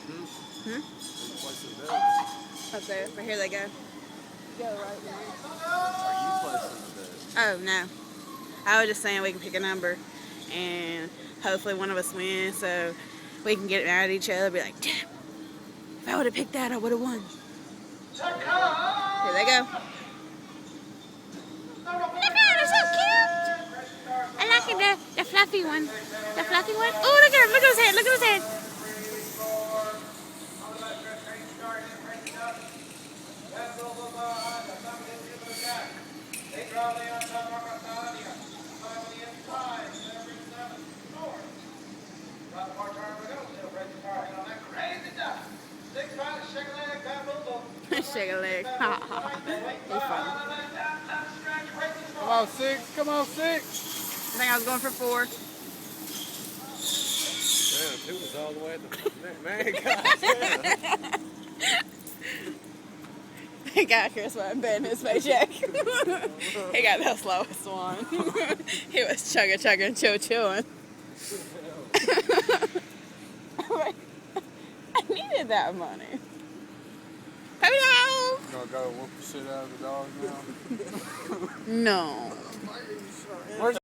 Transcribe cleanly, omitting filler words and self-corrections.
Hmm? Up there. But here they go. Go right there. Are you placing the bets? Oh, no. I was just saying we can pick a number. And hopefully one of us wins so we can get mad at each other and be like, damn, if I would have picked that, I would have won. Here they go. Look at it, so cute. I like it, the fluffy one. The fluffy one. Oh, look at him. Look at his head. Look at his head. Shake a leg. Ha ha. He's funny. Come on, 6. Come on, 6. I think I was going for 4. Damn, it was all the way at the man. He got Chris one betting his paycheck. He got the slowest one. He was chugging, chewing. I needed that money. Hello. You gonna go whoop the shit out of the dog now? No. Where's